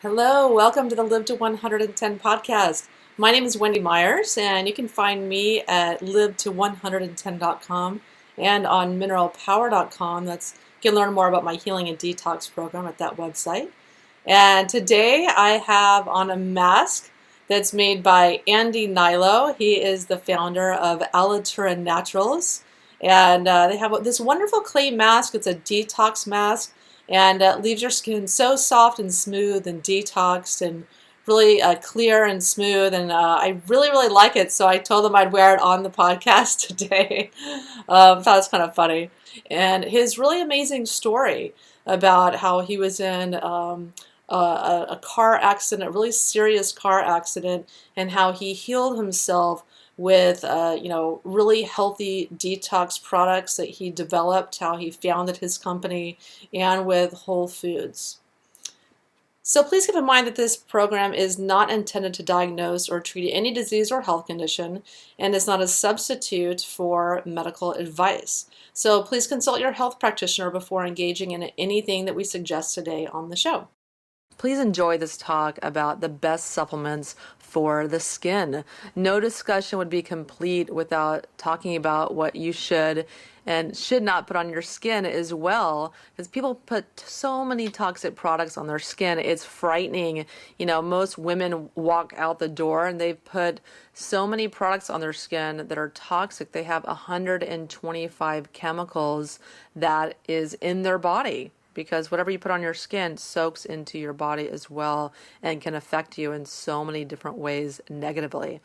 Hello, welcome to the Live to 110 podcast. My name is Wendy Myers, and you can find me at live to110.com and on mineralpower.com. You can learn more about my healing and detox program at that website. And today I have on a mask that's made by Hnilo. He is the founder of Alitura Naturals. And they have this wonderful clay mask. It's a detox mask and leaves your skin so soft and smooth and detoxed and really clear and smooth. And I really, really like it. So I told them I'd wear it on the podcast today. Thought it was kind of funny. And his really amazing story about how he was in a car accident, a really serious car accident, and how he healed himself with really healthy detox products that he developed, how he founded his company, and with whole foods. So please keep in mind that this program is not intended to diagnose or treat any disease or health condition and is not a substitute for medical advice. So please consult your health practitioner before engaging in anything that we suggest today on the show. Please enjoy this talk about the best supplements for the skin. No discussion would be complete without talking about what you should and should not put on your skin as well, because people put so many toxic products on their skin. It's frightening. Most women walk out the door and they've put so many products on their skin that are toxic. They have 125 chemicals that is in their body, because whatever you put on your skin soaks into your body as well and can affect you in so many different ways negatively.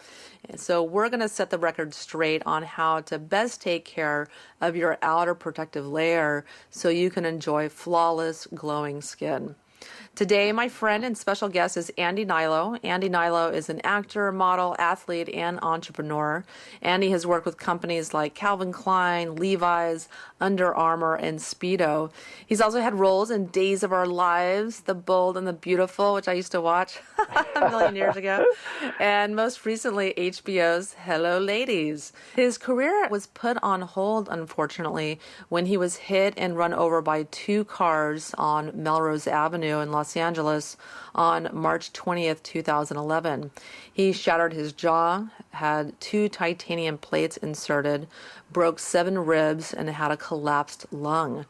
And so we're going to set the record straight on how to best take care of your outer protective layer so you can enjoy flawless, glowing skin. Today, my friend and special guest is Andy Hnilo. Andy Hnilo is an actor, model, athlete, and entrepreneur. Andy has worked with companies like Calvin Klein, Levi's, Under Armour, and Speedo. He's also had roles in Days of Our Lives, The Bold and the Beautiful, which I used to watch a million years ago, and most recently HBO's Hello Ladies. His career was put on hold, unfortunately, when he was hit and run over by two cars on Melrose Avenue in Los Angeles on March 20th, 2011. He shattered his jaw, had 2 titanium plates inserted, broke 7 ribs, and had a collapsed lung.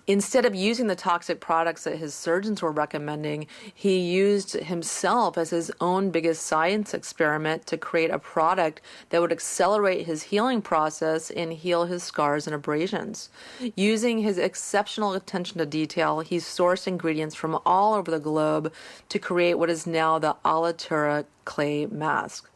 Instead of using the toxic products that his surgeons were recommending, he used himself as his own biggest science experiment to create a product that would accelerate his healing process and heal his scars and abrasions. Using his exceptional attention to detail, he sourced ingredients from all over the globe to create what is now the Alitura clay mask.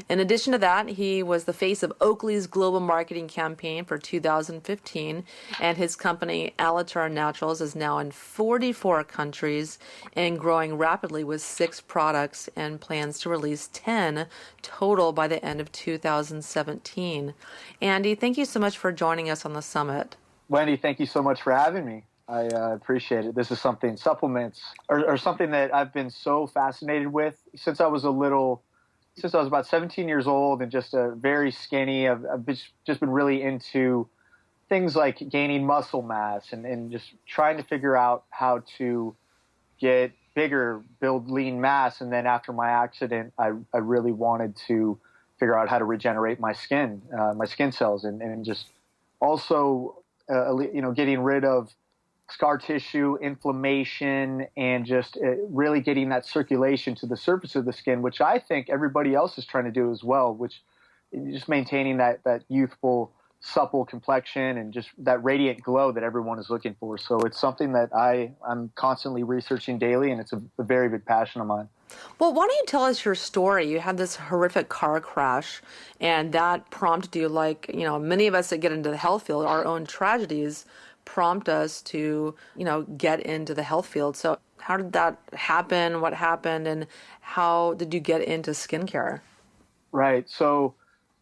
In addition to that, he was the face of Oakley's global marketing campaign for 2015, and his company, Alitura Naturals, is now in 44 countries and growing rapidly with 6 products and plans to release 10 total by the end of 2017. Andy, thank you so much for joining us on the summit. Wendy, thank you so much for having me. I appreciate it. This is supplements are something that I've been so fascinated with since I was about 17 years old and just very skinny. I've just been really into things like gaining muscle mass and just trying to figure out how to get bigger, build lean mass. And then after my accident, I really wanted to figure out how to regenerate my skin cells and just also, getting rid of scar tissue, inflammation, and just really getting that circulation to the surface of the skin, which I think everybody else is trying to do as well, which just maintaining that youthful, supple complexion and just that radiant glow that everyone is looking for. So it's something that I'm constantly researching daily, and it's a very big passion of mine. Well, why don't you tell us your story? You had this horrific car crash, and that prompted you, like, many of us that get into the health field, our own tragedies prompt us to, get into the health field. So how did that happen? What happened? And how did you get into skincare? Right. So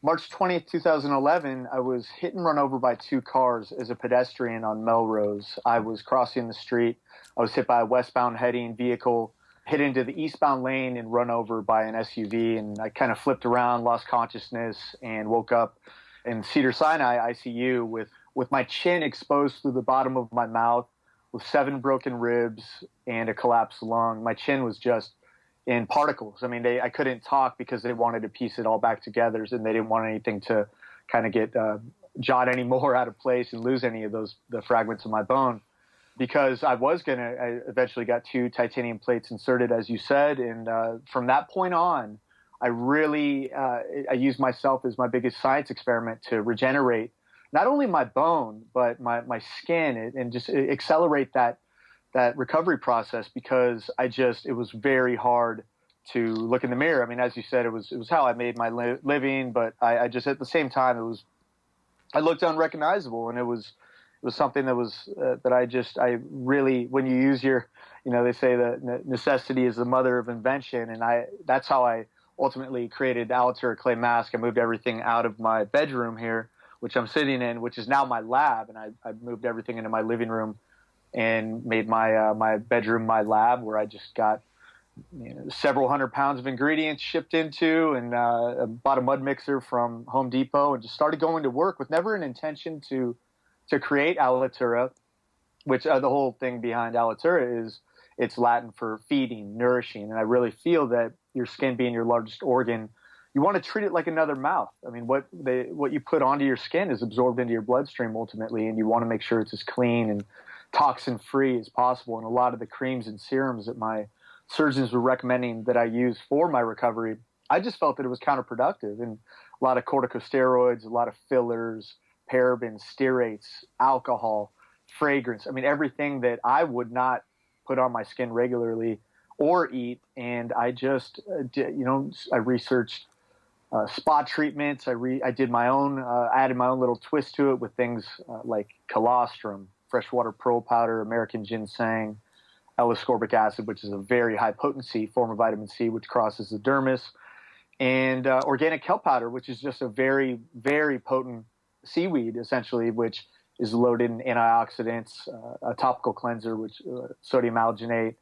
March 20th, 2011, I was hit and run over by 2 cars as a pedestrian on Melrose. I was crossing the street. I was hit by a westbound heading vehicle, hit into the eastbound lane and run over by an SUV. And I kind of flipped around, lost consciousness, and woke up in Cedars-Sinai ICU with my chin exposed through the bottom of my mouth, with 7 broken ribs and a collapsed lung. My chin was just in particles. I mean, I couldn't talk because they wanted to piece it all back together, and they didn't want anything to kind of get jot any more out of place and lose any of the fragments of my bone. Because I eventually got 2 titanium plates inserted, as you said, and from that point on, I used myself as my biggest science experiment to regenerate not only my bone, but my skin, and just accelerate that recovery process, because it was very hard to look in the mirror. I mean, as you said, it was how I made my living, but I just, at the same time, I looked unrecognizable, and it was something that I really, when you use they say that necessity is the mother of invention, and that's how I ultimately created the Alitura clay mask. I moved everything out of my bedroom here, which I'm sitting in, which is now my lab, and I moved everything into my living room and made my bedroom my lab, where I just got several hundred pounds of ingredients shipped into, and bought a mud mixer from Home Depot, and just started going to work with never an intention to create Alitura, which the whole thing behind Alitura is it's Latin for feeding, nourishing, and I really feel that your skin being your largest organ, you want to treat it like another mouth. I mean, what you put onto your skin is absorbed into your bloodstream ultimately, and you want to make sure it's as clean and toxin-free as possible. And a lot of the creams and serums that my surgeons were recommending that I use for my recovery, I just felt that it was counterproductive. And a lot of corticosteroids, a lot of fillers, parabens, stearates, alcohol, fragrance. I mean, everything that I would not put on my skin regularly or eat. And I just, I researched spot treatments. I did my own, added my own little twist to it with things like colostrum, freshwater pearl powder, American ginseng, L-ascorbic acid, which is a very high potency form of vitamin C, which crosses the dermis, and organic kelp powder, which is just a very, very potent seaweed, essentially, which is loaded in antioxidants, a topical cleanser, which sodium alginate,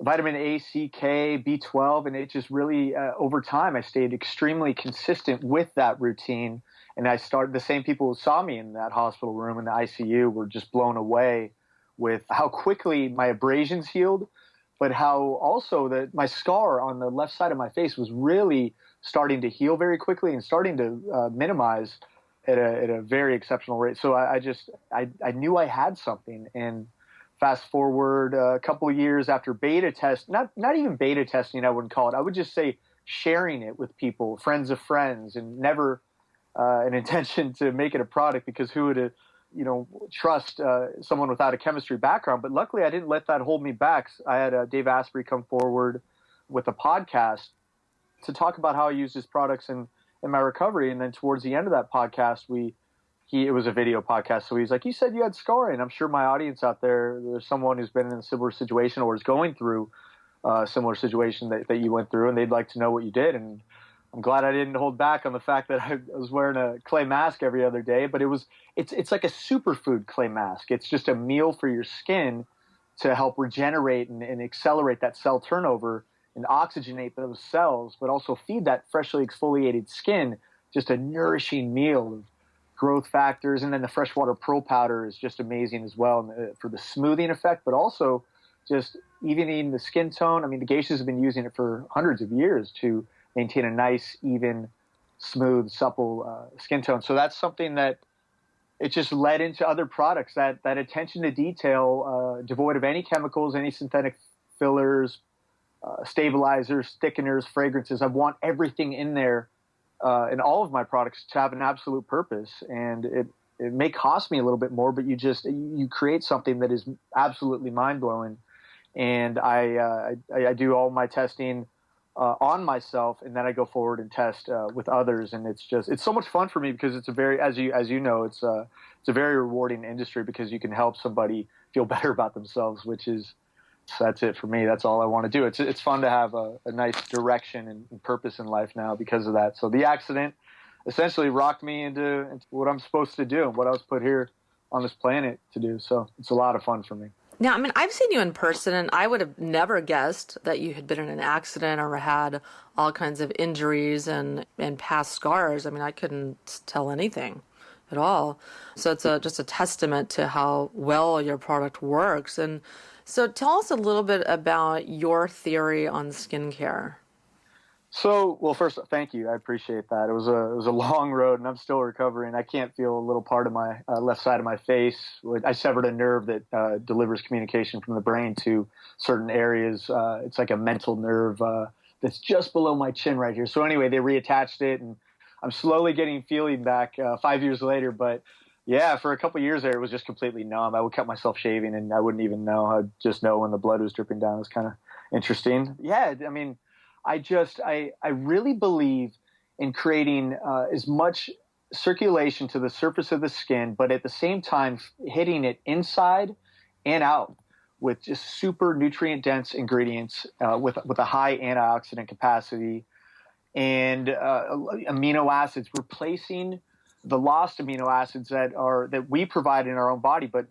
vitamin A, C, K, B12, and it just really, over time, I stayed extremely consistent with that routine. And the same people who saw me in that hospital room in the ICU were just blown away with how quickly my abrasions healed, but how also that my scar on the left side of my face was really starting to heal very quickly and starting to minimize at a very exceptional rate. So I knew I had something. And fast forward a couple of years after beta test, not even beta testing, I wouldn't call it. I would just say sharing it with people, friends of friends, and never an intention to make it a product, because who would trust someone without a chemistry background. But luckily I didn't let that hold me back. I had Dave Asprey come forward with a podcast to talk about how I use his products in my recovery. And then towards the end of that podcast, it was a video podcast. So he's like, you said you had scarring. I'm sure my audience out there's someone who's been in a similar situation or is going through a similar situation that you went through, and they'd like to know what you did. And I'm glad I didn't hold back on the fact that I was wearing a clay mask every other day, but it's like a superfood clay mask. It's just a meal for your skin to help regenerate and accelerate that cell turnover and oxygenate those cells, but also feed that freshly exfoliated skin just a nourishing meal of growth factors. And then the freshwater pearl powder is just amazing as well for the smoothing effect, but also just evening the skin tone. I mean, the geishas have been using it for hundreds of years to maintain a nice, even, smooth, supple skin tone. So that's something that it just led into other products, that attention to detail, devoid of any chemicals, any synthetic fillers, stabilizers, thickeners, fragrances. I want everything in there in all of my products to have an absolute purpose. And it may cost me a little bit more, but you create something that is absolutely mind-blowing. And I do all my testing on myself, and then I go forward and test with others, and it's so much fun for me, because it's a very, as you know, it's a very rewarding industry, because you can help somebody feel better about themselves, that's it for me. That's all I want to do. It's fun to have a nice direction and purpose in life now because of that. So the accident essentially rocked me into what I'm supposed to do and what I was put here on this planet to do. So it's a lot of fun for me. Now, I mean, I've seen you in person, and I would have never guessed that you had been in an accident or had all kinds of injuries and past scars. I mean, I couldn't tell anything at all. So it's just a testament to how well your product works. And so tell us a little bit about your theory on skincare. So, well, first, thank you. I appreciate that. It was a long road, and I'm still recovering. I can't feel a little part of my left side of my face. I severed a nerve that delivers communication from the brain to certain areas. It's like a mental nerve that's just below my chin right here. So anyway, they reattached it, and I'm slowly getting feeling back 5 years later. But yeah, for a couple of years there, it was just completely numb. I would cut myself shaving, and I wouldn't even know. I'd just know when the blood was dripping down. It was kind of interesting. Yeah, I mean, I really believe in creating as much circulation to the surface of the skin, but at the same time hitting it inside and out with just super nutrient dense ingredients with a high antioxidant capacity and amino acids, replacing the lost amino acids that we provide in our own body, but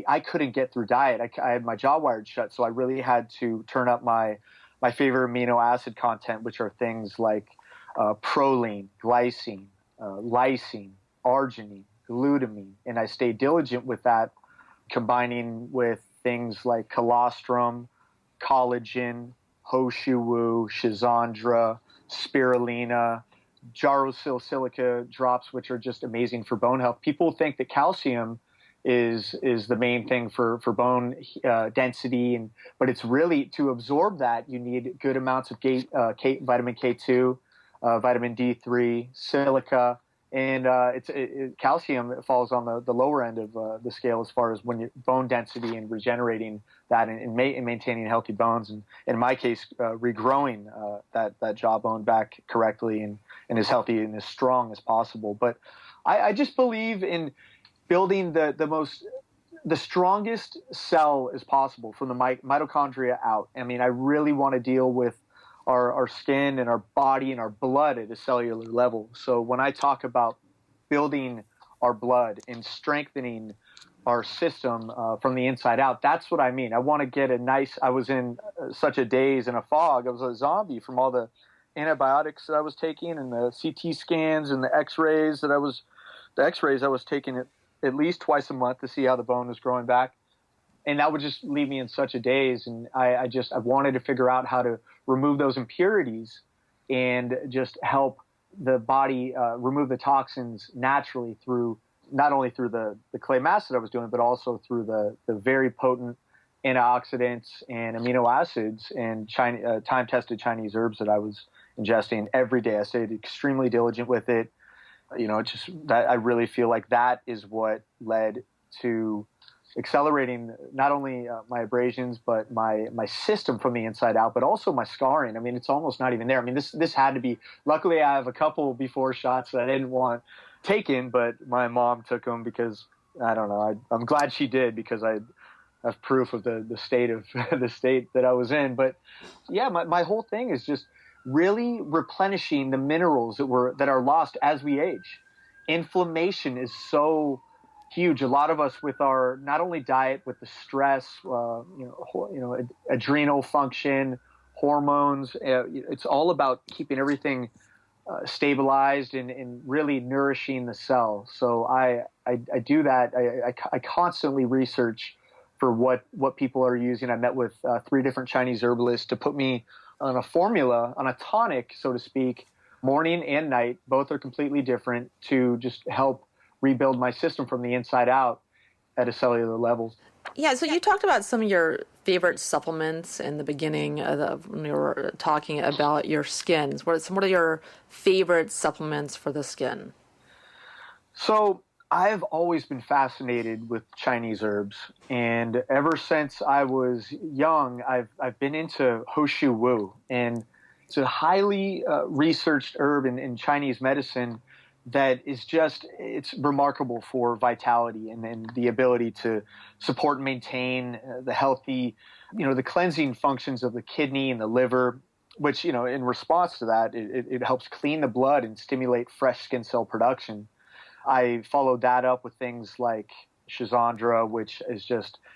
I couldn't get through diet. I had my jaw wired shut, so I really had to turn up my favorite amino acid content, which are things like proline, glycine, lysine, arginine, glutamine. And I stayed diligent with that, combining with things like colostrum, collagen, hoshu, schizandra, spirulina, gyrosyl silica drops, which are just amazing for bone health. People think that calcium is the main thing for bone density, but it's really, to absorb that, you need good amounts of vitamin K2, vitamin D3, silica, and calcium falls on the lower end of the scale as far as when your bone density and regenerating that and maintaining healthy bones, and in my case, regrowing that jawbone back correctly and as healthy and as strong as possible. But I just believe in building the strongest cell as possible from the mitochondria out. I mean, I really want to deal with our skin and our body and our blood at a cellular level. So when I talk about building our blood and strengthening our system from the inside out, that's what I mean. I want to get I was in such a daze and a fog. I was a zombie from all the antibiotics that I was taking and the CT scans and the x-rays I was taking at least twice a month to see how the bone was growing back. And that would just leave me in such a daze. And I wanted to figure out how to remove those impurities and just help the body remove the toxins naturally not only through the clay mass that I was doing, but also through the very potent antioxidants and amino acids and time-tested Chinese herbs that I was ingesting every day. I stayed extremely diligent with it. Just that I really feel like that is what led to accelerating not only my abrasions, but my system from the inside out, but also my scarring. I mean, it's almost not even there. I mean, this had to be, luckily I have a couple before shots that I didn't want taken, but my mom took them because, I don't know, I'm glad she did, because I have proof of the state of the state that I was in. But yeah, my whole thing is just really replenishing the minerals that are lost as we age. Inflammation is so huge. A lot of us, with our not only diet, with the stress, adrenal function, hormones, it's all about keeping everything stabilized and really nourishing the cell. So I do that. I constantly research for what people are using. I met with 3 different Chinese herbalists to put me on a formula, on a tonic, so to speak, morning and night. Both are completely different, to just help rebuild my system from the inside out at a cellular level. Yeah, so you talked about some of your favorite supplements in the beginning when you were talking about your skins. What are your favorite supplements for the skin? So I've always been fascinated with Chinese herbs, and ever since I was young, I've been into hoshu wu, and it's a highly researched herb in Chinese medicine that is it's remarkable for vitality and the ability to support and maintain the healthy, the cleansing functions of the kidney and the liver, which, in response to that, it helps clean the blood and stimulate fresh skin cell production. I followed that up with things like schizandra, which is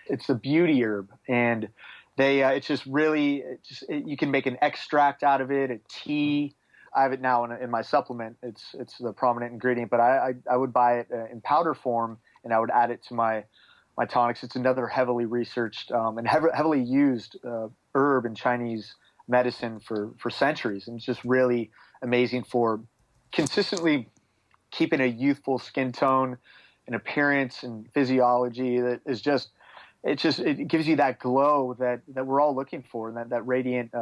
it's a beauty herb, and you can make an extract out of it, a tea. I have it now in my supplement. It's the prominent ingredient, but I would buy it in powder form, and I would add it to my tonics. It's another heavily researched and heavily used herb in Chinese medicine for centuries, and it's just really amazing for consistently keeping a youthful skin tone and appearance and physiology that is just it gives you that glow that we're all looking for, and that radiant,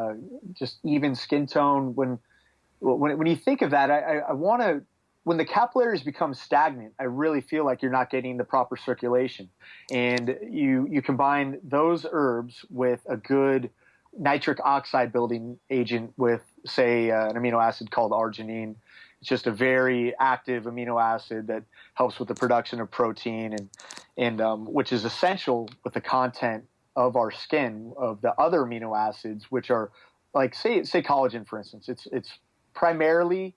just even skin tone. When you think of that, I want to. When the capillaries become stagnant, I really feel like you're not getting the proper circulation, and you combine those herbs with a good nitric oxide building agent with, say, an amino acid called arginine. It's just a very active amino acid that helps with the production of protein and which is essential with the content of our skin of the other amino acids, which are like say collagen, for instance. It's primarily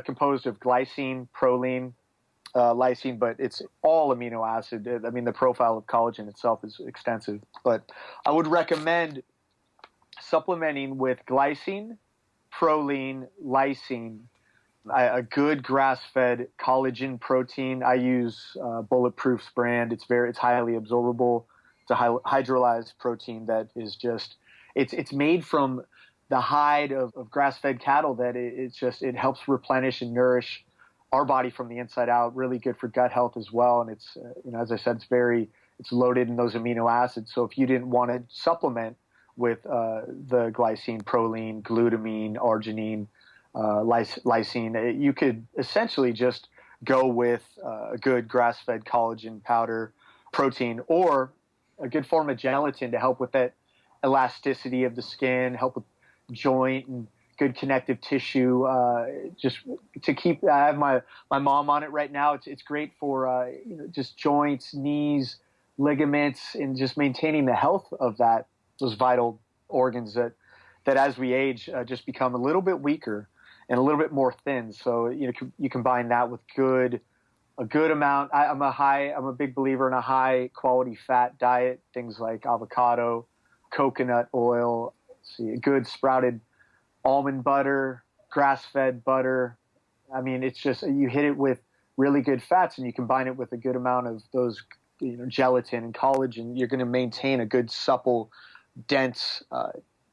composed of glycine, proline, lysine, but it's all amino acid. I mean, the profile of collagen itself is extensive, but I would recommend supplementing with glycine, proline, lysine, a good grass-fed collagen protein. I use Bulletproof's brand. It's highly absorbable. It's a hydrolyzed protein that is just it's made from the hide of grass-fed cattle that it helps replenish and nourish our body from the inside out. Really good for gut health as well. And it's as I said, it's loaded in those amino acids. So if you didn't want to supplement with the glycine, proline, glutamine, arginine, lysine, you could essentially just go with a good grass-fed collagen powder protein, or a good form of gelatin to help with that elasticity of the skin, help with joint and good connective tissue. Just to keep, I have my mom on it right now. It's great for just joints, knees, ligaments, and just maintaining the health of those vital organs that as we age just become a little bit weaker and a little bit more thin. So you combine that with a good amount. I'm a big believer in a high quality fat diet. Things like avocado, coconut oil, good sprouted almond butter, grass-fed butter. I mean, it's just you hit it with really good fats, and you combine it with a good amount of those gelatin and collagen. You're going to maintain a good supple, dense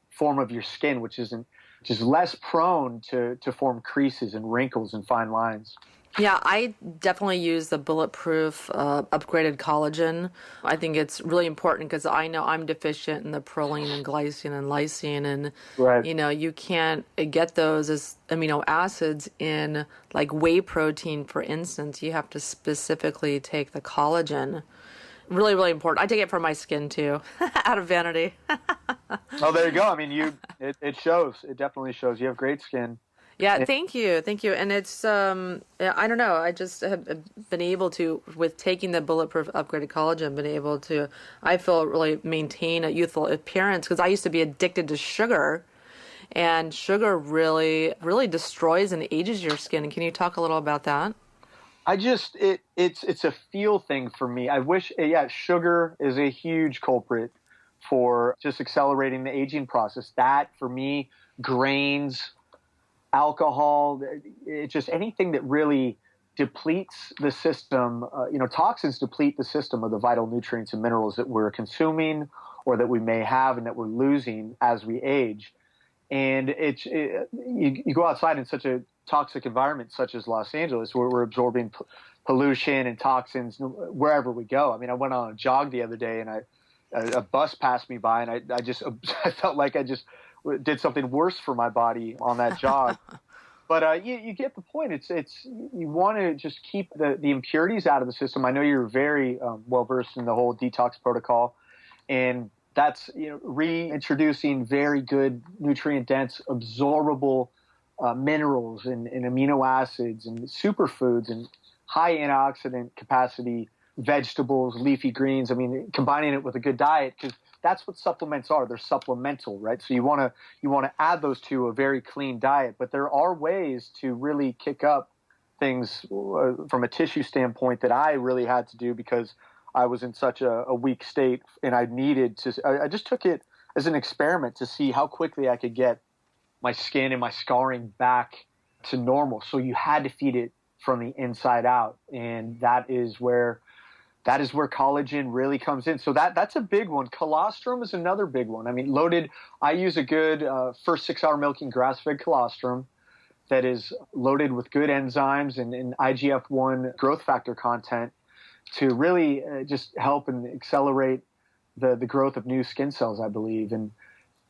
form of your skin, which is less prone to form creases and wrinkles and fine lines. Yeah, I definitely use the Bulletproof upgraded collagen. I think it's really important because I know I'm deficient in the proline and glycine and lysine, and right. You can't get those as amino acids in like whey protein, for instance. You have to specifically take the collagen. Really, really important. I take it for my skin too, out of vanity. Oh, there you go. I mean, it shows. It definitely shows. You have great skin. Yeah, thank you. And it's, I don't know, I just have been able to, with taking the Bulletproof upgraded collagen, been able to, I feel, really maintain a youthful appearance, because I used to be addicted to sugar, and sugar really, really destroys and ages your skin. Can you talk a little about that? It's a feel thing for me. I wish, sugar is a huge culprit for just accelerating the aging process. That, for me, grains, alcohol, it's just anything that really depletes the system. Toxins deplete the system of the vital nutrients and minerals that we're consuming or that we may have and that we're losing as we age. And you go outside in such a toxic environment such as Los Angeles, where we're absorbing pollution and toxins wherever we go. I mean, I went on a jog the other day, and a bus passed me by, and I felt like I just did something worse for my body on that jog. But you get the point. It's you want to just keep the impurities out of the system. I know you're very well versed in the whole detox protocol, and that's reintroducing very good nutrient dense, absorbable minerals and amino acids and superfoods and high antioxidant capacity vegetables, leafy greens. I mean, combining it with a good diet, because that's what supplements are. They're supplemental, right? So you want to add those to a very clean diet, but there are ways to really kick up things from a tissue standpoint that I really had to do because I was in such a weak state, and I needed to. I just took it as an experiment to see how quickly I could get my skin and my scarring back to normal. So you had to feed it from the inside out, and that is where collagen really comes in. So that's a big one. Colostrum is another big one. I mean, I use a good first 6 hour milking grass-fed colostrum that is loaded with good enzymes and IGF-1 growth factor content to really just help and accelerate the growth of new skin cells, I believe. And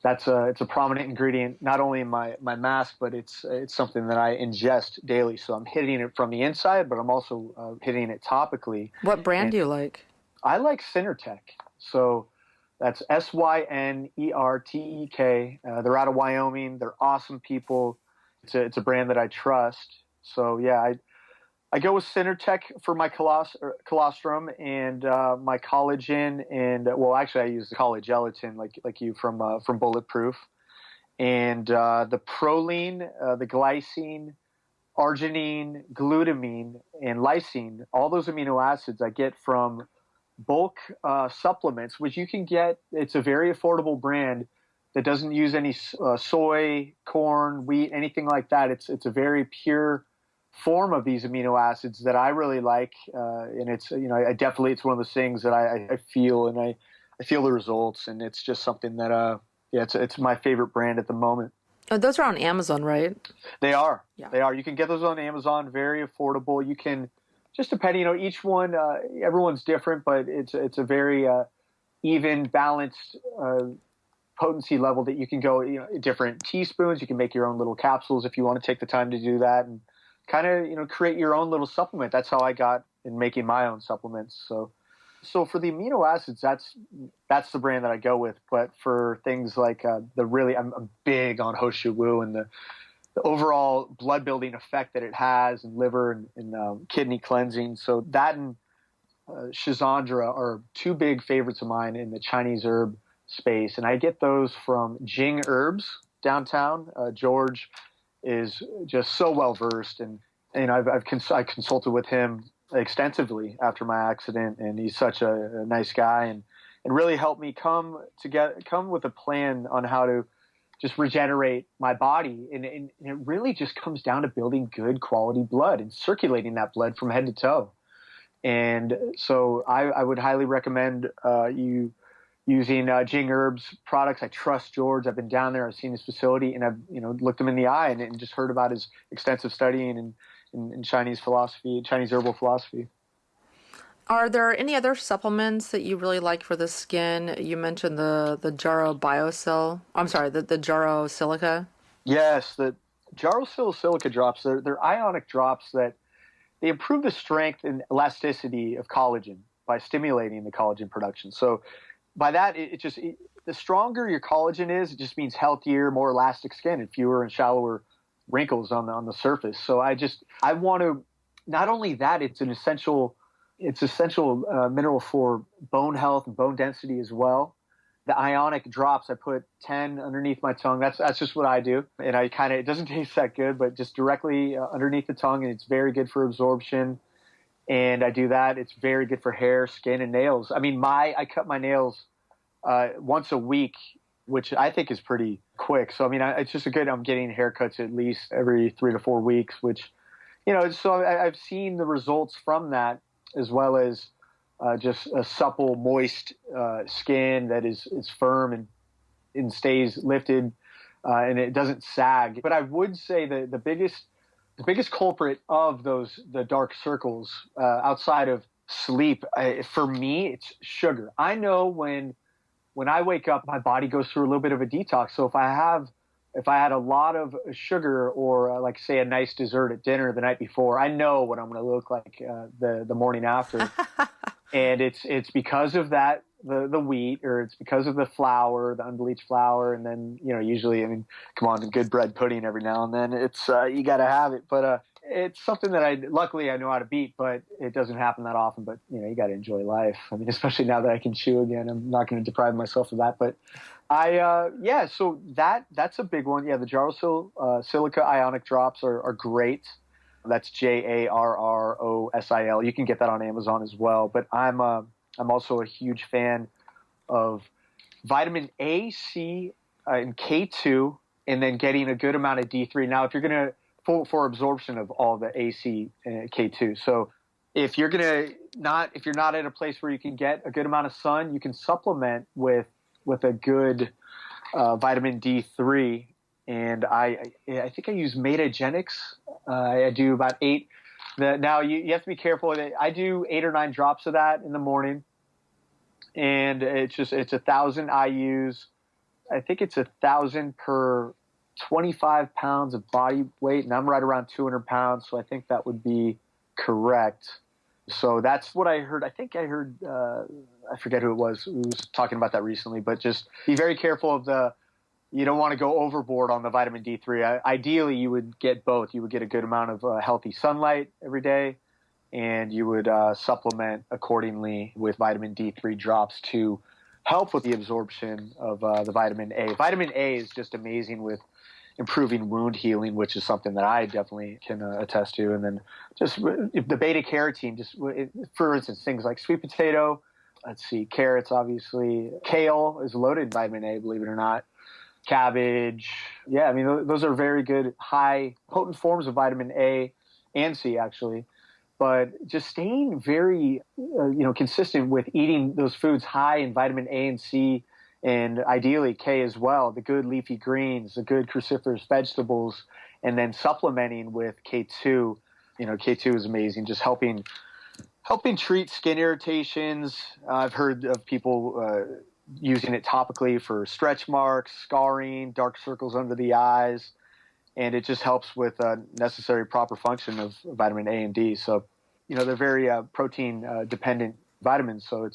it's a prominent ingredient, not only in my mask, but it's something that I ingest daily. So I'm hitting it from the inside, but I'm also hitting it topically. What brand do you like? I like Synertech. So that's Synertek. They're out of Wyoming. They're awesome people. It's a brand that I trust. So yeah, I go with Synertech for my colostrum and my collagen, and well, actually, I use the collagen like you from Bulletproof, and the proline, the glycine, arginine, glutamine, and lysine. All those amino acids I get from bulk supplements, which you can get. It's a very affordable brand that doesn't use any soy, corn, wheat, anything like that. It's a very pure form of these amino acids that I really like, and it's it's one of those things that I feel, and I feel the results, and it's just something that it's my favorite brand at the moment. Oh, those are on Amazon, right? They are. Yeah. They are. You can get those on Amazon, very affordable. You can just depending, each one, everyone's different, but it's a very even, balanced potency level that you can go, different teaspoons. You can make your own little capsules if you want to take the time to do that, and kind of, create your own little supplement. That's how I got in making my own supplements. So for the amino acids, that's the brand that I go with. But for things like I'm big on Hoshu Wu and the overall blood building effect that it has, and liver and kidney cleansing. So that and Schizandra are two big favorites of mine in the Chinese herb space, and I get those from Jing Herbs downtown. George is just so well versed, and I consulted with him extensively after my accident, and he's such a nice guy, and really helped me come with a plan on how to just regenerate my body, and it really just comes down to building good quality blood and circulating that blood from head to toe. And so I would highly recommend you using Jing Herbs products. I trust George. I've been down there. I've seen his facility, and I've looked him in the eye and just heard about his extensive studying in Chinese philosophy, Chinese herbal philosophy. Are there any other supplements that you really like for the skin? You mentioned the Jaro Biocell. I'm sorry, the Jaro Silica. Yes, the Jaro Silica drops. They're ionic drops that they improve the strength and elasticity of collagen by stimulating the collagen production. So by that, the stronger your collagen is, it just means healthier, more elastic skin and fewer and shallower wrinkles on the surface. So I want to, not only that, it's essential mineral for bone health and bone density as well. The ionic drops, I put 10 underneath my tongue. That's just what I do. And it doesn't taste that good, but just directly underneath the tongue, and it's very good for absorption. And I do that. It's very good for hair, skin, and nails. I mean, I cut my nails once a week, which I think is pretty quick. So, I mean, it's just I'm getting haircuts at least every 3 to 4 weeks, which, so I've seen the results from that, as well as just a supple, moist skin that is firm and stays lifted, and it doesn't sag. But I would say that the biggest culprit of the dark circles, outside of sleep, for me, it's sugar. I know when I wake up, my body goes through a little bit of a detox. So if I had a lot of sugar, or like say a nice dessert at dinner the night before, I know what I'm going to look like the morning after. And it's because of that, the wheat, or it's because of the flour, the unbleached flour. And then, usually, I mean, come on, good bread pudding every now and then. It's, you got to have it. But it's something that luckily I know how to beat, but it doesn't happen that often. But, you got to enjoy life. I mean, especially now that I can chew again, I'm not going to deprive myself of that. But so that's a big one. Yeah, the Jaro Silica Ionic Drops are great. That's JARROSIL. You can get that on Amazon as well. But I'm also a huge fan of vitamin A, C, and K2 and then getting a good amount of D3. Now, if you're going to, for absorption of all the AC and K2. So if you're not at a place where you can get a good amount of sun, you can supplement with a good vitamin D3. And I think I use Metagenics. I do about 8. Now you have to be careful. I do 8 or 9 drops of that in the morning, and it's 1,000 IUs. I think it's 1,000 per 25 pounds of body weight, and I'm right around 200 pounds, so I think that would be correct. So that's what I heard. I think I heard, I forget who it was who was talking about that recently, but just be very careful of you don't want to go overboard on the vitamin D3. Ideally, you would get both. You would get a good amount of healthy sunlight every day, and you would supplement accordingly with vitamin D3 drops to help with the absorption of the vitamin A. Vitamin A is just amazing with improving wound healing, which is something that I definitely can attest to. And then just the beta carotene, just for instance, things like sweet potato, carrots, obviously. Kale is loaded in vitamin A, believe it or not. Cabbage. Yeah, I mean, those are very good, high, potent forms of vitamin A and C, actually. But just staying very, consistent with eating those foods high in vitamin A and C, and ideally K as well, the good leafy greens, the good cruciferous vegetables, and then supplementing with K2. K2 is amazing, just helping treat skin irritations. I've heard of people using it topically for stretch marks, scarring, dark circles under the eyes, and it just helps with necessary proper function of vitamin A and D. So, they're very protein dependent vitamins, so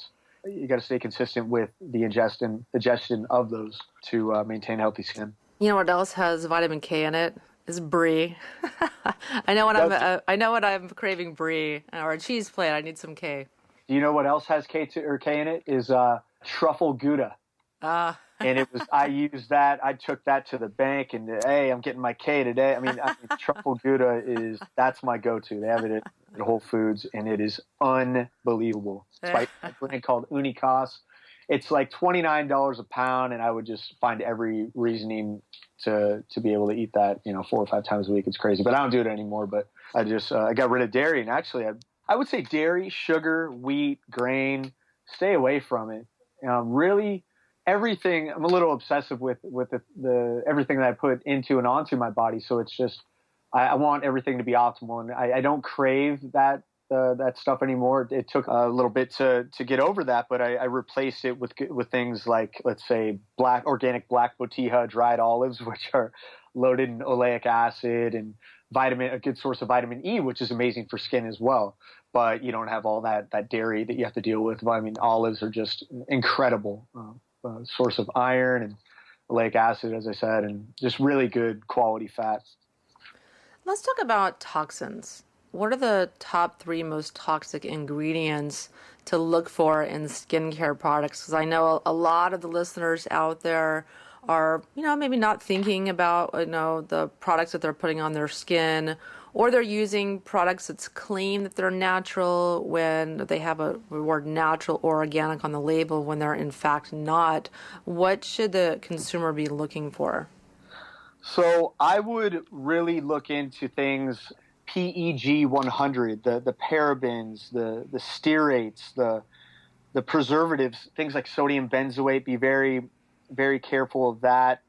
you got to stay consistent with the ingestion of those to maintain healthy skin. You know what else has vitamin K in it? Is brie. I know when I'm craving brie or a cheese plate, I need some K. Do you know what else has K in it? Is truffle Gouda. And I used that. I took that to the bank, and hey, I'm getting my K today. I mean truffle Gouda that's my go-to. They have it at Whole Foods, and it is unbelievable. It's by a brand called Unicos. It's like $29 a pound, and I would just find every reasoning to be able to eat that, 4 or 5 times a week. It's crazy, but I don't do it anymore. But I just I got rid of dairy, and actually I would say dairy, sugar, wheat, grain, stay away from it. Really, everything. I'm a little obsessive with the everything that I put into and onto my body. So it's just I want everything to be optimal, and I don't crave that stuff anymore. It took a little bit to get over that, but I replaced it with things like, let's say, organic black botija dried olives, which are loaded in oleic acid and a good source of vitamin E, which is amazing for skin as well. But you don't have all that dairy that you have to deal with. I mean, olives are just incredible source of iron and oleic acid, as I said, and just really good quality fats. Let's talk about toxins. What are the top 3 most toxic ingredients to look for in skincare products? Because I know a lot of the listeners out there are, maybe not thinking about, the products that they're putting on their skin, or they're using products that's claim that they're natural when they have a word natural or organic on the label when they're in fact not. What should the consumer be looking for? So I would really look into things PEG 100, the parabens, the stearates, the preservatives, things like sodium benzoate. Be very, very careful of that.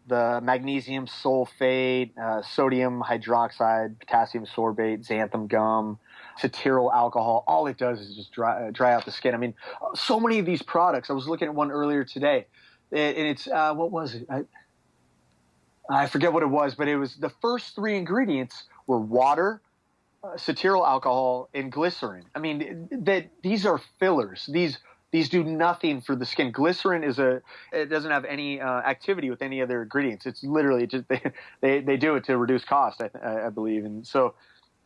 The magnesium sulfate, sodium hydroxide, potassium sorbate, xanthan gum, cetyl alcohol. All it does is just dry out the skin. I mean, so many of these products. I was looking at one earlier today, and it's what was it? I forget what it was, but it was the first 3 ingredients were water, cetyl alcohol, and glycerin. I mean, these are fillers. These do nothing for the skin. Glycerin it doesn't have any activity with any other ingredients. It's literally just they do it to reduce cost, I believe. And so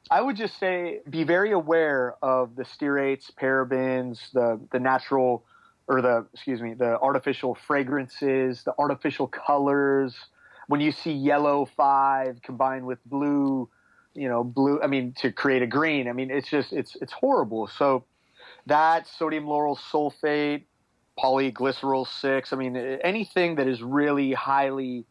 I would just say be very aware of the stearates, parabens, the natural or the artificial fragrances, the artificial colors. When you see yellow 5 combined with blue, to create a green, I mean, it's horrible. So that, sodium lauryl sulfate, polyglycerol 6, I mean, anything that is really highly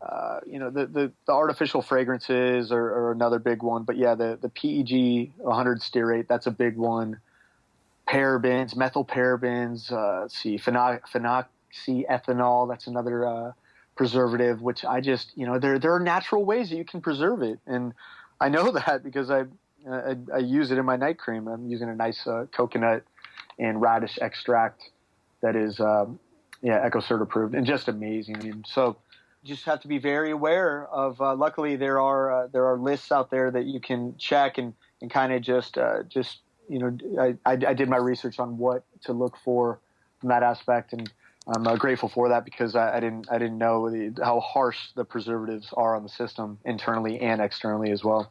the artificial fragrances are another big one. But yeah, the PEG 100 stearate, that's a big one. Parabens, methyl parabens, let's see, phenoxyethanol, that's another preservative, which I just, there are natural ways that you can preserve it. And I know that because I use it in my night cream. I'm using a nice coconut and radish extract that is, EcoCert approved, and just amazing. And so you just have to be very aware of, luckily there are lists out there that you can check and kind of just I did my research on what to look for from that aspect, and I'm grateful for that because I didn't know how harsh the preservatives are on the system internally and externally as well.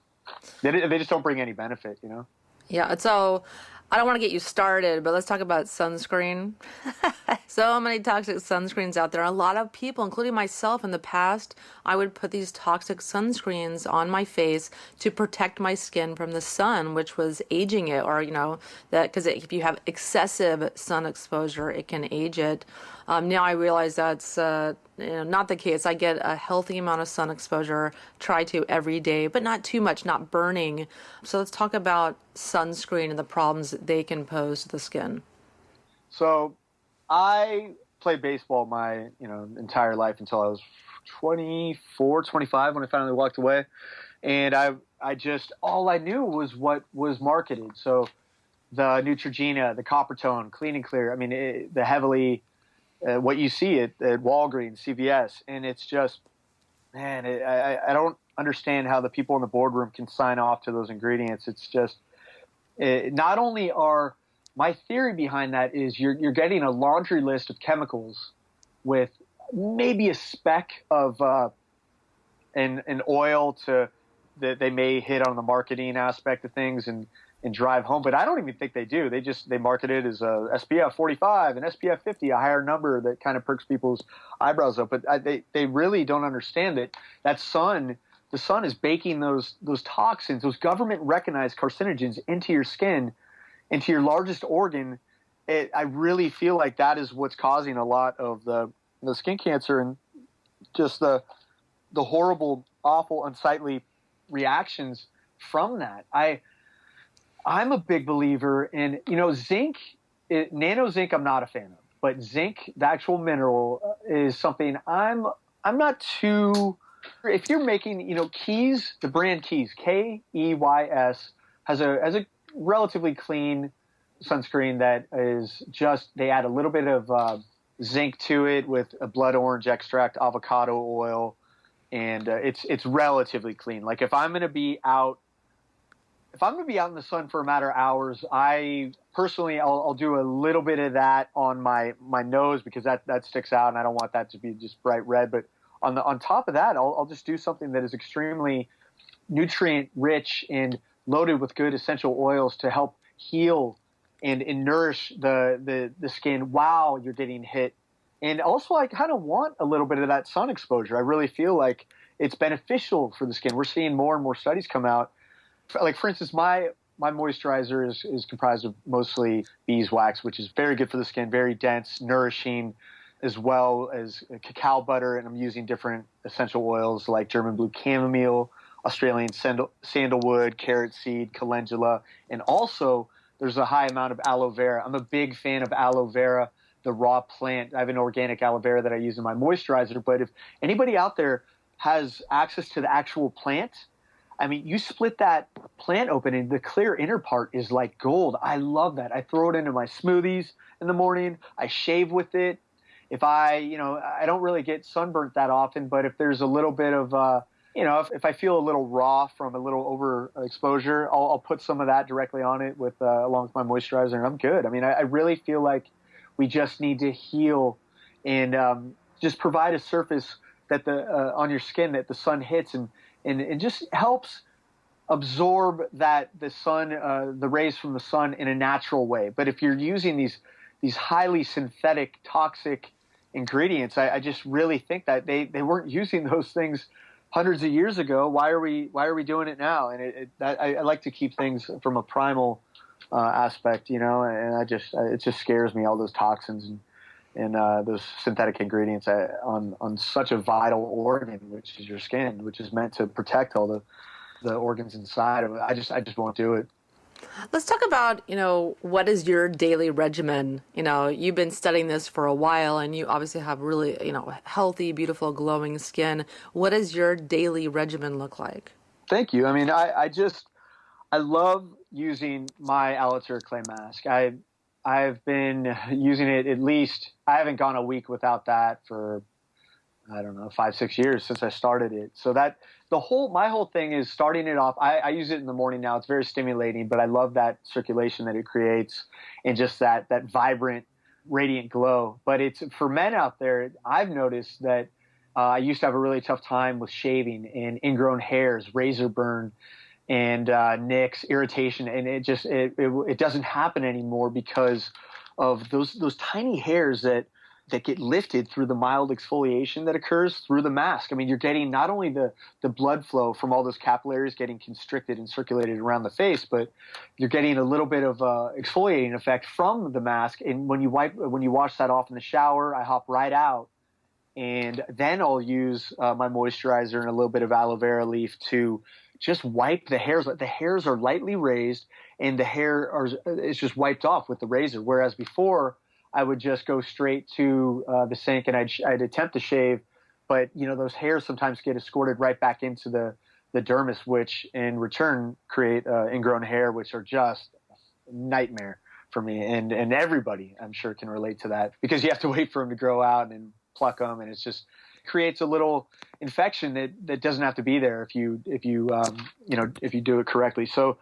They just don't bring any benefit, Yeah, so I don't want to get you started, but let's talk about sunscreen. So many toxic sunscreens out there. A lot of people, including myself in the past, I would put these toxic sunscreens on my face to protect my skin from the sun, which was aging it, or, that because if you have excessive sun exposure, it can age it. Now I realize that's not the case. I get a healthy amount of sun exposure, try to every day, but not too much, not burning. So let's talk about sunscreen and the problems they can pose to the skin. So I played baseball my entire life until I was 24, 25 when I finally walked away. And I just, all I knew was what was marketed. So the Neutrogena, the Coppertone, Clean and Clear, the heavily, what you see at Walgreens, CVS. And it's just, man, I don't understand how the people in the boardroom can sign off to those ingredients. It's just, not only are, my theory behind that is you're getting a laundry list of chemicals with maybe a speck of an oil that they may hit on the marketing aspect of things and drive home, but I don't even think they do. They market it as a SPF 45 and SPF 50, a higher number that kind of perks people's eyebrows up. But they really don't understand that the sun is baking those toxins, those government recognized carcinogens into your skin, into your largest organ. I really feel like that is what's causing a lot of the skin cancer and just the horrible, awful, unsightly reactions from that. I'm a big believer in, zinc, nano zinc I'm not a fan of, but zinc, the actual mineral, is something I'm not too, if you're making, Keys, the brand Keys, Keys, has a relatively clean sunscreen that is just, they add a little bit of zinc to it with a blood orange extract, avocado oil, and it's relatively clean. Like if I'm going to be out in the sun for a matter of hours, I personally, I'll do a little bit of that on my nose because that sticks out and I don't want that to be just bright red. But on top of that, I'll just do something that is extremely nutrient rich and loaded with good essential oils to help heal and nourish the skin while you're getting hit. And also I kind of want a little bit of that sun exposure. I really feel like it's beneficial for the skin. We're seeing more and more studies come out. Like, for instance, my moisturizer is comprised of mostly beeswax, which is very good for the skin, very dense, nourishing, as well as cacao butter. And I'm using different essential oils like German blue chamomile, Australian sandalwood, carrot seed, calendula. And also there's a high amount of aloe vera. I'm a big fan of aloe vera, the raw plant. I have an organic aloe vera that I use in my moisturizer. But if anybody out there has access to the actual plant, you split that plant open and the clear inner part is like gold. I love that. I throw it into my smoothies in the morning. I shave with it. If I don't really get sunburnt that often, but if there's a little bit of, if I feel a little raw from a little overexposure, I'll put some of that directly on it with along with my moisturizer, and I'm good. I really feel like we just need to heal and just provide a surface that on your skin that the sun hits and it just helps absorb the sun, the rays from the sun in a natural way. But if you're using these highly synthetic, toxic ingredients, I just really think that they weren't using those things hundreds of years ago. Why are we doing it now? And I like to keep things from a primal aspect, and it just scares me, all those toxins and those synthetic ingredients on such a vital organ, which is your skin, which is meant to protect all the organs inside of it. I just won't do it. Let's talk about, what is your daily regimen? You've been studying this for a while and you obviously have really, healthy, beautiful, glowing skin. What does your daily regimen look like? Thank you. I mean, I love using my Alatur clay mask. I've been using it at least, I haven't gone a week without that for, I don't know, 5-6 years since I started it. So that my whole thing is starting it off. I use it in the morning now. It's very stimulating, but I love that circulation that it creates and just that vibrant, radiant glow. But it's for men out there. I've noticed that I used to have a really tough time with shaving and ingrown hairs, razor burn, and nicks, irritation, and it doesn't happen anymore because of those tiny hairs that get lifted through the mild exfoliation that occurs through the mask. I mean, you're getting not only the blood flow from all those capillaries getting constricted and circulated around the face, but you're getting a little bit of exfoliating effect from the mask. And when you wash that off in the shower, I hop right out, and then I'll use my moisturizer and a little bit of aloe vera leaf to just wipe the hairs. The hairs are lightly raised, and the hair is just wiped off with the razor. Whereas before, I would just go straight to the sink and I'd attempt to shave, but those hairs sometimes get escorted right back into the dermis, which in return create ingrown hair, which are just a nightmare for me. And everybody, I'm sure, can relate to that because you have to wait for them to grow out and pluck them, and it's just creates a little infection that doesn't have to be there if you do it correctly. So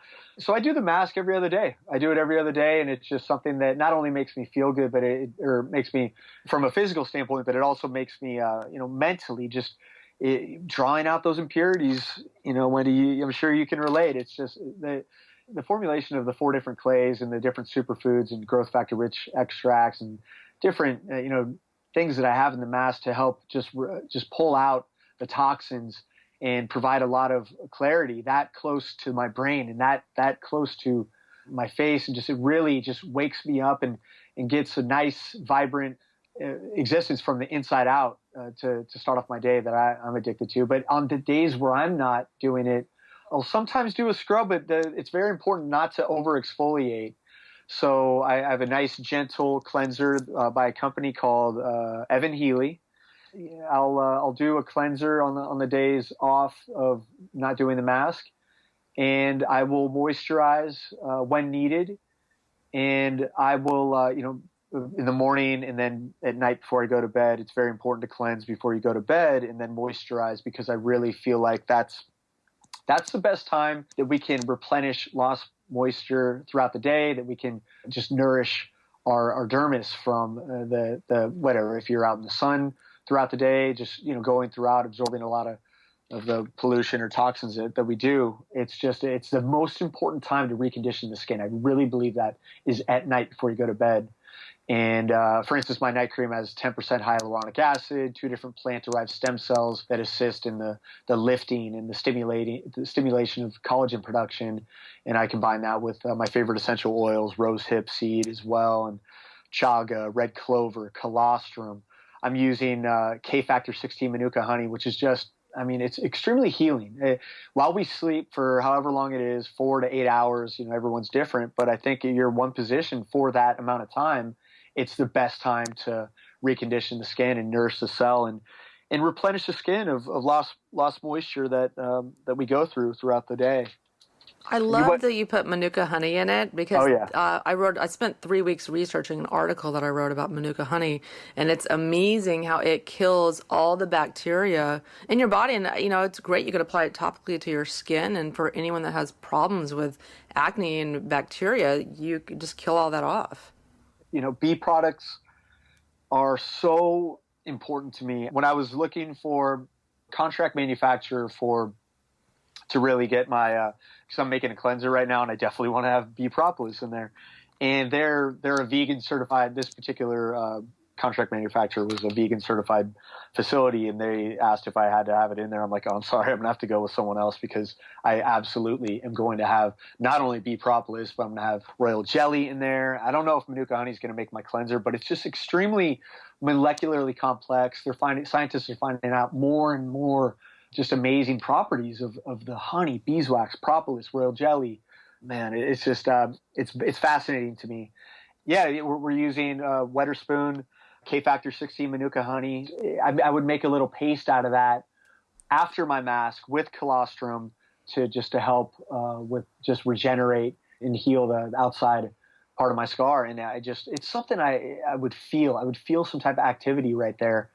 I do the mask every other day. I do it every other day, and it's just something that not only makes me feel good, but it makes me from a physical standpoint, but it also makes me mentally just drawing out those impurities. Wendy, I'm sure you can relate. It's just the formulation of the 4 different clays and the different superfoods and growth factor rich extracts and different things that I have in the mask to help just pull out the toxins and provide a lot of clarity that close to my brain and that close to my face, and it really just wakes me up and gets a nice vibrant existence from the inside out to start off my day that I'm addicted to. But on the days where I'm not doing it, I'll sometimes do a scrub, but it's very important not to over exfoliate. So I have a nice gentle cleanser by a company called Hnilo. I'll do a cleanser on the days off of not doing the mask, and I will moisturize when needed, and I will in the morning and then at night before I go to bed. It's very important to cleanse before you go to bed and then moisturize, because I really feel like that's the best time that we can replenish lost moisture throughout the day, that we can just nourish our dermis from the whatever. If you're out in the sun throughout the day, just going throughout, absorbing a lot of the pollution or toxins that we do, it's the most important time to recondition the skin. I really believe that is at night before you go to bed. And for instance, my night cream has 10% hyaluronic acid, 2 different plant-derived stem cells that assist in the lifting and the stimulation of collagen production. And I combine that with my favorite essential oils, rosehip seed as well, and chaga, red clover, colostrum. I'm using K-factor 16 Manuka honey, which is just, it's extremely healing. While we sleep for however long it is, 4 to 8 hours, everyone's different, but I think you're one position for that amount of time. It's the best time to recondition the skin and nourish the cell and replenish the skin of lost moisture that we go throughout the day. I love that you put Manuka honey in it, because I spent 3 weeks researching an article that I wrote about Manuka honey, and it's amazing how it kills all the bacteria in your body. And it's great. You could apply it topically to your skin, and for anyone that has problems with acne and bacteria, you could just kill all that off. Bee products are so important to me. When I was looking for contract manufacturer to really get my, because I'm making a cleanser right now, and I definitely want to have bee propolis in there. And they're a vegan certified. This particular contract manufacturer was a vegan certified facility, and they asked if I had to have it in there. I'm like, oh, I'm sorry, I'm gonna have to go with someone else, because I absolutely am going to have not only bee propolis, but I'm gonna have royal jelly in there. I don't know if Manuka Honey is gonna make my cleanser, but it's just extremely molecularly complex. Scientists are finding out more and more just amazing properties of the honey, beeswax, propolis, royal jelly. Man, it's just it's fascinating to me. Yeah, we're using Wetter Spoon, K-Factor 16 Manuka Honey. I would make a little paste out of that after my mask with colostrum to help with just regenerate and heal the outside part of my scar. And it's something I would feel. I would feel some type of activity right there,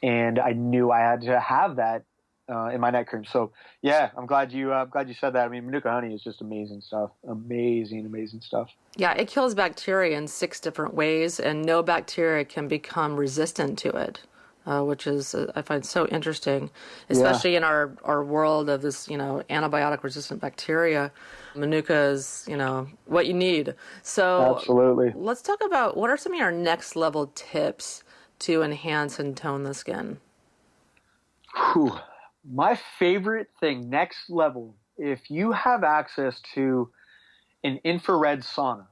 and I knew I had to have that in my neck cream. So yeah, I'm glad you said that. I mean, Manuka Honey is just amazing stuff. Amazing stuff. Yeah, it kills bacteria in 6 different ways, and no bacteria can become resistant to it, which is I find so interesting, especially in our world of this, antibiotic resistant bacteria. Manuka is, what you need. So absolutely. Let's talk about what are some of your next level tips to enhance and tone the skin. Whew. My favorite thing, next level, if you have access to an infrared sauna.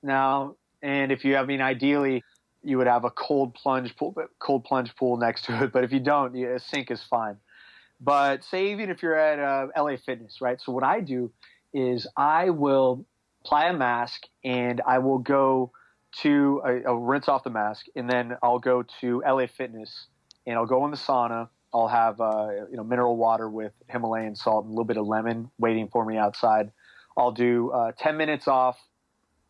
Now, and if you have, ideally, you would have a cold plunge pool next to it. But if you don't, a sink is fine. But say even if you're at LA Fitness, right? So what I do is I will apply a mask, and I will go to I'll rinse off the mask, and then I'll go to LA Fitness, and I'll go in the sauna. I'll have mineral water with Himalayan salt and a little bit of lemon waiting for me outside. I'll do 10 minutes off,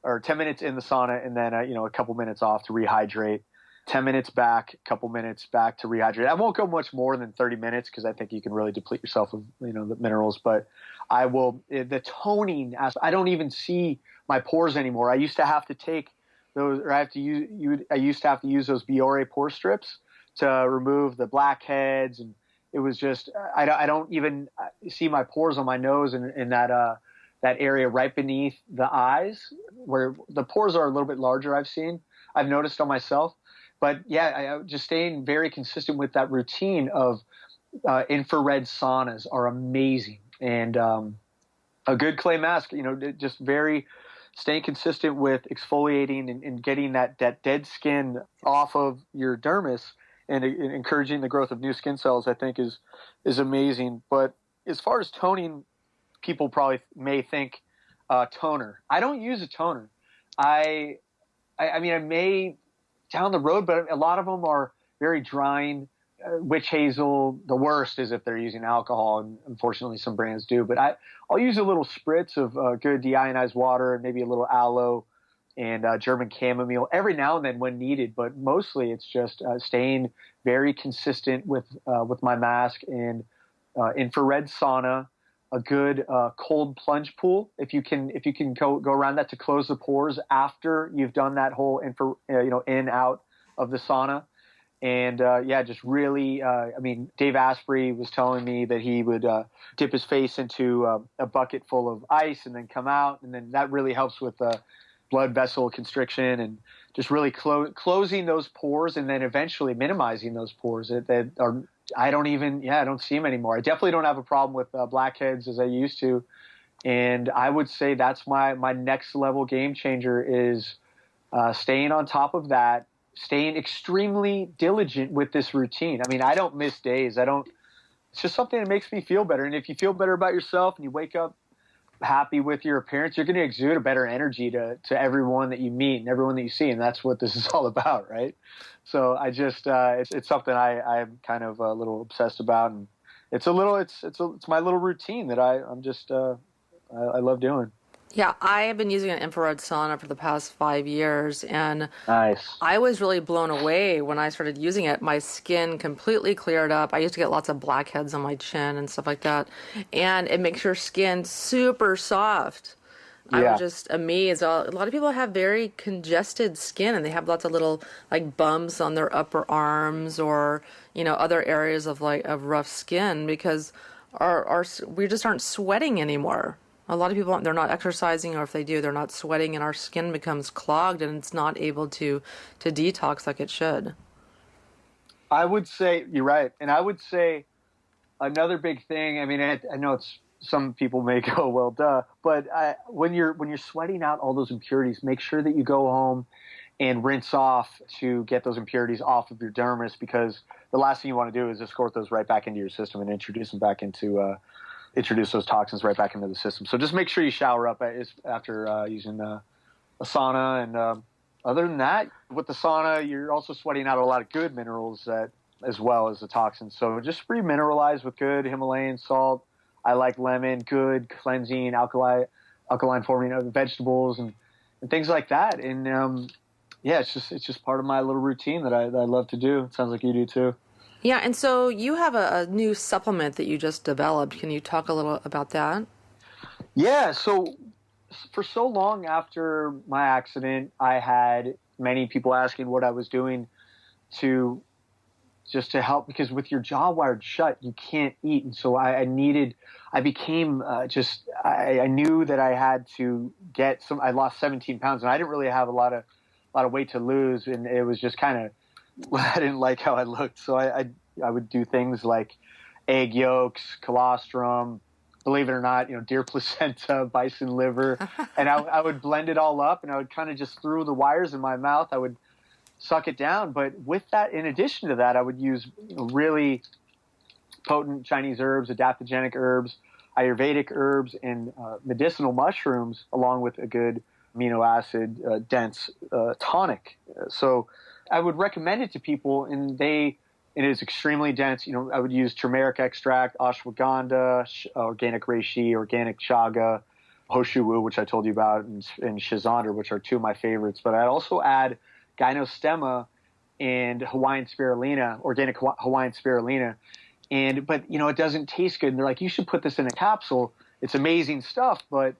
or 10 minutes in the sauna, and then a couple minutes off to rehydrate. 10 minutes back, a couple minutes back to rehydrate. I won't go much more than 30 minutes because I think you can really deplete yourself of the minerals. But I will the toning. I don't even see my pores anymore. I used to have to take those, or I used to have to use those Biore pore strips to remove the blackheads, and it was just I don't even see my pores on my nose and in that area right beneath the eyes where the pores are a little bit larger. I've noticed on myself, but yeah, just staying very consistent with that routine of infrared saunas are amazing, and a good clay mask, just very staying consistent with exfoliating and getting that dead skin off of your dermis. And encouraging the growth of new skin cells, I think, is amazing. But as far as toning, people probably may think toner. I don't use a toner. I may down the road, but a lot of them are very drying. Witch hazel, the worst is if they're using alcohol, and unfortunately some brands do. But I'll use a little spritz of good deionized water and maybe a little aloe and German chamomile every now and then when needed, but mostly it's just staying very consistent with my mask and infrared sauna, a good cold plunge pool. If you can go around that to close the pores after you've done that whole in out of the sauna, and just really. Dave Asprey was telling me that he would dip his face into a bucket full of ice and then come out, and then that really helps with blood vessel constriction and just really closing those pores, and then eventually minimizing those pores that are. I don't see them anymore. I definitely don't have a problem with blackheads as I used to, and I would say that's my next level game changer is staying on top of that, staying extremely diligent with this routine. I don't miss days. It's just something that makes me feel better, and if you feel better about yourself and you wake up happy with your appearance, you're going to exude a better energy to everyone that you meet and everyone that you see, and that's what this is all about, right? So I just it's something I'm kind of a little obsessed about, and it's my little routine that I'm just I love doing. Yeah, I have been using an infrared sauna for the past 5 years, and nice. I was really blown away when I started using it. My skin completely cleared up. I used to get lots of blackheads on my chin and stuff like that, and it makes your skin super soft. Yeah. I was just amazed. A lot of people have very congested skin, and they have lots of little bumps on their upper arms or other areas of rough skin because we just aren't sweating anymore. A lot of people, they're not exercising, or if they do, they're not sweating, and our skin becomes clogged and it's not able to detox like it should. I would say you're right. And I would say another big thing, I mean, I know it's, some people may go, well, duh, but when you're sweating out all those impurities, make sure that you go home and rinse off to get those impurities off of your dermis, because the last thing you want to do is escort those right back into your system and introduce those toxins right back into the system. So just make sure you shower up after using a sauna. And other than that, with the sauna, you're also sweating out a lot of good minerals as well as the toxins. So just remineralize with good Himalayan salt. I like lemon, good cleansing, alkaline forming of vegetables and things like that. And yeah, it's just part of my little routine that I love to do. It sounds like you do too. Yeah, and so you have a new supplement that you just developed. Can you talk a little about that? Yeah, so for so long after my accident, I had many people asking what I was doing to help, because with your jaw wired shut, you can't eat. And so I knew that I had to get some. I lost 17 pounds, and I didn't really have a lot of weight to lose, and it was just kind of, I didn't like how I looked. So I would do things like egg yolks, colostrum, believe it or not, deer placenta, bison liver, and I would blend it all up, and I would kind of just through the wires in my mouth. I would suck it down. But with that, in addition to that, I would use really potent Chinese herbs, adaptogenic herbs, Ayurvedic herbs, and medicinal mushrooms, along with a good amino acid dense tonic. So I would recommend it to people, and it is extremely dense. I would use turmeric extract, ashwagandha, organic reishi, organic chaga, hoshu, which I told you about, and shizandra, which are two of my favorites. But I'd also add gynostemma and Hawaiian spirulina, organic Hawaiian spirulina. But it doesn't taste good. And they're like, you should put this in a capsule. It's amazing stuff, but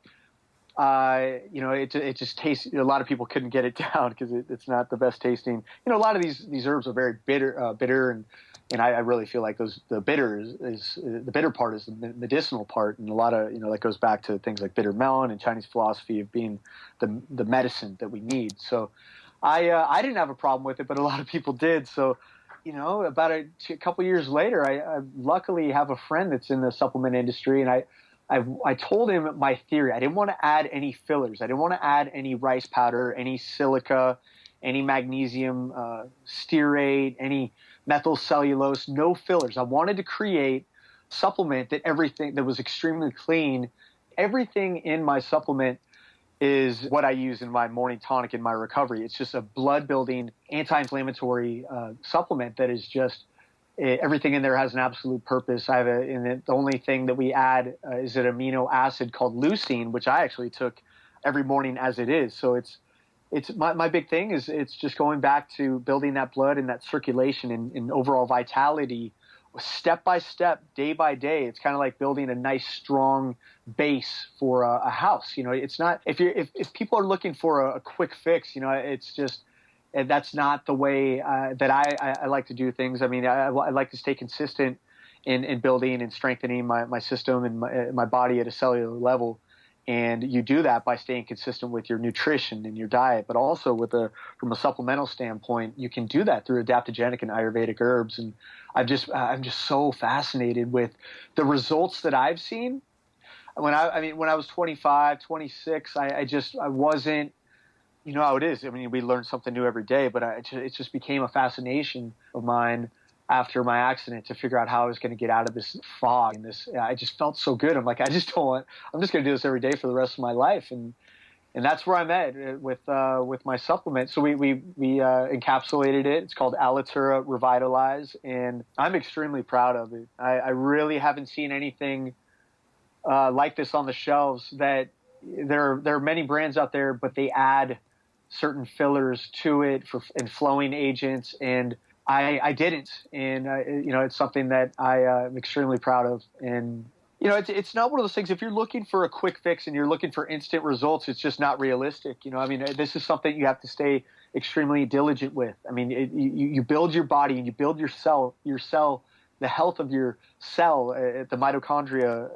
it just tastes. A lot of people couldn't get it down because it's not the best tasting. A lot of these herbs are very bitter, and I really feel like the bitter is the bitter part is the medicinal part, and a lot of that goes back to things like bitter melon and Chinese philosophy of being the medicine that we need. So I didn't have a problem with it, but a lot of people did. So about a couple years later, I luckily have a friend that's in the supplement industry, and I told him my theory. I didn't want to add any fillers. I didn't want to add any rice powder, any silica, any magnesium stearate, any methyl cellulose, no fillers. I wanted to create a supplement that was extremely clean. Everything in my supplement is what I use in my morning tonic in my recovery. It's just a blood-building, anti-inflammatory supplement that is just everything in there has an absolute purpose. The only thing that we add is an amino acid called leucine, which I actually took every morning as it is. So it's my big thing is it's just going back to building that blood and that circulation and overall vitality, step by step, day by day. It's kind of like building a nice, strong base for a house. It's not if people are looking for a quick fix. It's just. And that's not the way that I like to do things. I mean, I like to stay consistent in building and strengthening my system and my body at a cellular level. And you do that by staying consistent with your nutrition and your diet, but also from a supplemental standpoint, you can do that through adaptogenic and Ayurvedic herbs. And I'm just so fascinated with the results that I've seen. When I was 25, 26, I wasn't. You know how it is. I mean, we learn something new every day, but it just became a fascination of mine after my accident to figure out how I was going to get out of this fog. And I just felt so good. I'm like, I'm just going to do this every day for the rest of my life. And that's where I'm at with my supplement. So we encapsulated it. It's called Alitura Revitalize, and I'm extremely proud of it. I really haven't seen anything like this on the shelves. That there are many brands out there, but they add certain fillers to it and flowing agents, and I didn't, and it's something that I am extremely proud of. And it's not one of those things. If you're looking for a quick fix and you're looking for instant results, it's just not realistic. This is something you have to stay extremely diligent with. I mean, you build your body and you build your cell the health of your cell, the mitochondria,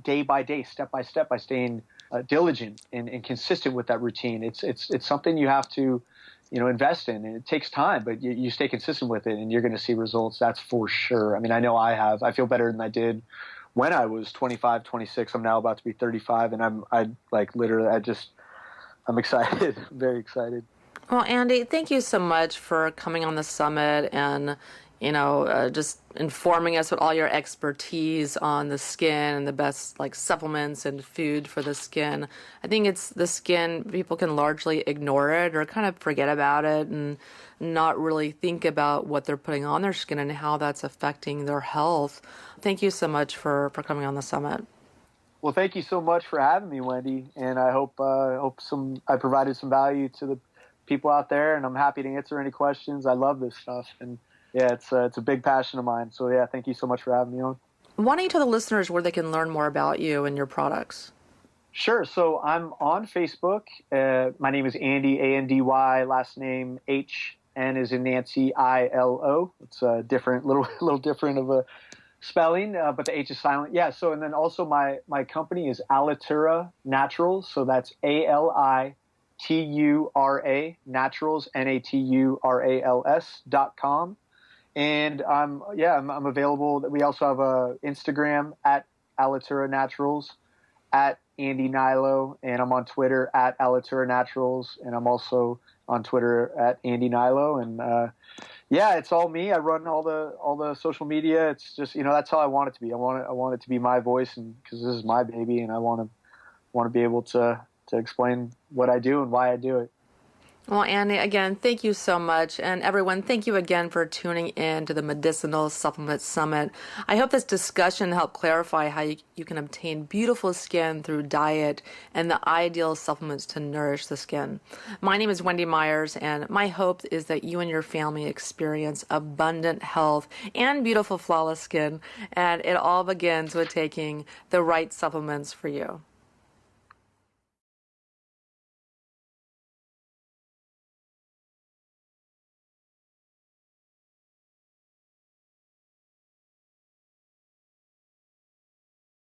day by day, step by step, by staying diligent and consistent with that routine. It's something you have to, invest in, and it takes time, but you stay consistent with it, and you're going to see results. That's for sure. I mean, I know I have. I feel better than I did when I was 25, 26. I'm now about to be 35, and I'm excited, very excited. Well, Andy, thank you so much for coming on the summit and, just informing us with all your expertise on the skin and the best supplements and food for the skin. I think it's the skin, people can largely ignore it or kind of forget about it and not really think about what they're putting on their skin and how that's affecting their health. Thank you so much for coming on the summit. Well, thank you so much for having me, Wendy, and I hope I provided some value to the people out there, and I'm happy to answer any questions. I love this stuff, and yeah, it's a big passion of mine. So yeah, thank you so much for having me on. Why don't you tell the listeners where they can learn more about you and your products? Sure. So I'm on Facebook. My name is Andy, Andy, last name HN as in Nancy, ILO. It's a little different of a spelling, but the H is silent. Yeah. So, and then also my company is Alitura Naturals. So that's ALITURA Naturals, NATURALS.com. And I'm available. We also have a Instagram at Alitura Naturals, at Andy Hnilo, and I'm on Twitter at Alitura Naturals, and I'm also on Twitter at Andy Hnilo. And it's all me. I run all the social media. It's just that's how I want it to be. I want it to be my voice, and because this is my baby, and I want to be able to explain what I do and why I do it. Well, Andy, again, thank you so much. And everyone, thank you again for tuning in to the Medicinal Supplement Summit. I hope this discussion helped clarify how you can obtain beautiful skin through diet and the ideal supplements to nourish the skin. My name is Wendy Myers, and my hope is that you and your family experience abundant health and beautiful, flawless skin. And it all begins with taking the right supplements for you.